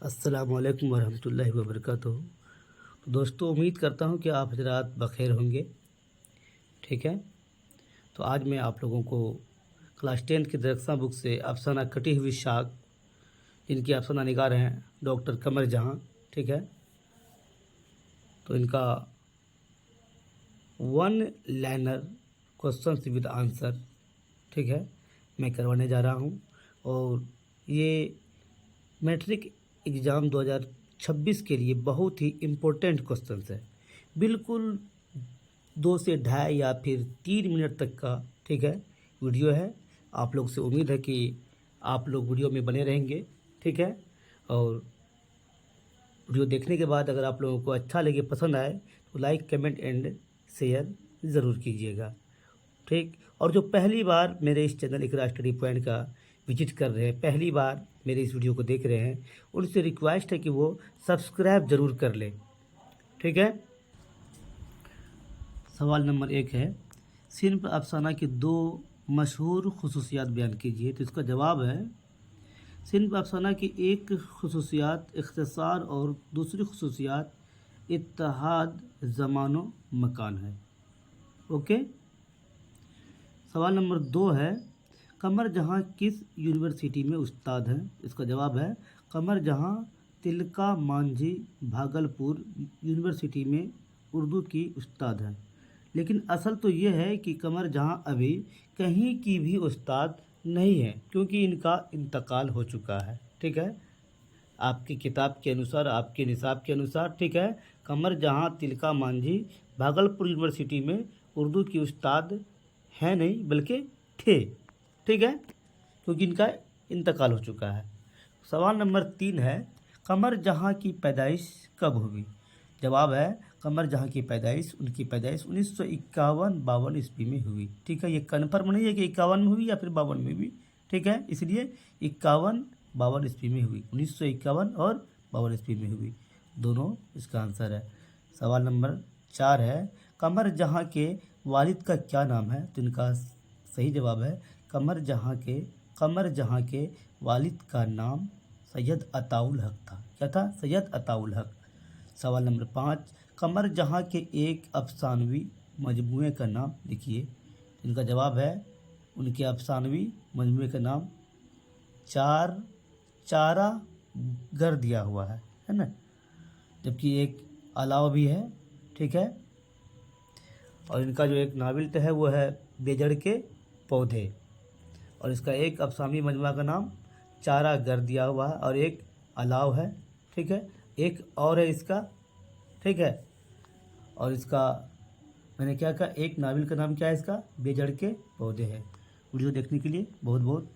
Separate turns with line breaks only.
अस्सलामुअलैकुम वरहमतुल्लाहि वबरकातुहू। तो दोस्तों, उम्मीद करता हूँ कि आप हजरात बख़ैर होंगे। ठीक है, तो आज मैं आप लोगों को क्लास 10 की दरख्सा बुक से अफसाना कटी हुई शाख, इनकी अफसाना निगार हैं डॉक्टर कमर जहाँ। ठीक है, तो इनका one liner question with answer, ठीक है, मैं करवाने जा रहा हूँ। और ये मैट्रिक एग्ज़ाम 2026 के लिए बहुत ही इम्पोर्टेंट क्वेश्चंस है। बिल्कुल 2 से ढाई या फिर 3 मिनट तक का, ठीक है, वीडियो है। आप लोग से उम्मीद है कि आप लोग वीडियो में बने रहेंगे। ठीक है, और वीडियो देखने के बाद अगर आप लोगों को अच्छा लगे, पसंद आए, तो लाइक कमेंट एंड शेयर ज़रूर कीजिएगा। ठीक, और जो पहली बार मेरे इस चैनल इकरा स्टडी पॉइंट का विजिट कर रहे हैं, पहली बार मेरे इस वीडियो को देख रहे हैं, उनसे रिक्वेस्ट है कि वो सब्सक्राइब ज़रूर कर लें। ठीक है, सवाल नंबर 1 है, सिर्फ अफसाना की 2 मशहूर खुसूसियात बयान कीजिए। तो इसका जवाब है, सिर्फ अफसाना की एक खुसूसियात इख्तिसार और दूसरी खुसूसियात इत्तेहाद ज़मानो मकान है। ओके। सवाल नंबर 2 है, कमर जहाँ किस यूनिवर्सिटी में उस्ताद हैं। इसका जवाब है, कमर जहाँ तिलका मांझी भागलपुर यूनिवर्सिटी में उर्दू की उस्ताद हैं। लेकिन असल तो ये है कि कमर जहाँ अभी कहीं की भी उस्ताद नहीं है, क्योंकि इनका इंतकाल हो चुका है। ठीक है, आपकी किताब के अनुसार, आपके निसाब के अनुसार, ठीक है, कमर जहाँ तिलका मांझी भागलपुर यूनिवर्सिटी में उर्दू की उस्ताद है नहीं, बल्कि थे। ठीक है, क्योंकि इनका इंतकाल हो चुका है। सवाल नंबर 3 है, कमर जहाँ की पैदाइश कब हुई। जवाब है, कमर जहाँ की पैदाइश, उनकी पैदाइश 1951-52 ईस्वी में हुई। ठीक है, ये कन्फर्म नहीं है कि 51 में हुई या फिर 52 में हुई। ठीक है, इसलिए 51-52 ईस्वी में हुई, 1951 और 52 ईस्वी में हुई, दोनों इसका आंसर है। सवाल नंबर 4 है, कमर जहाँ के वालिद का क्या नाम है। तो इनका सही जवाब है, कमर जहाँ के वालिद का नाम सैयद अताउल हक था। क्या था? सैयद अताउल हक। सवाल नंबर 5, कमर जहाँ के एक अफसानवी मजमूए का नाम लिखिए। इनका जवाब है, उनके अफसानवी मजमूए का नाम चारा घर दिया हुआ है ना, जबकि एक अलावा भी है। ठीक है, और इनका जो एक नावल है वो है बेजड़ के पौधे, और इसका एक अफसानी मजमुआ का नाम चारा घर दिया हुआ है, और एक अलाव है। ठीक है, एक और है इसका। ठीक है, और इसका मैंने क्या कहा, एक नावल का नाम क्या है इसका, बेजड़ के पौधे है। वीडियो देखने के लिए बहुत बहुत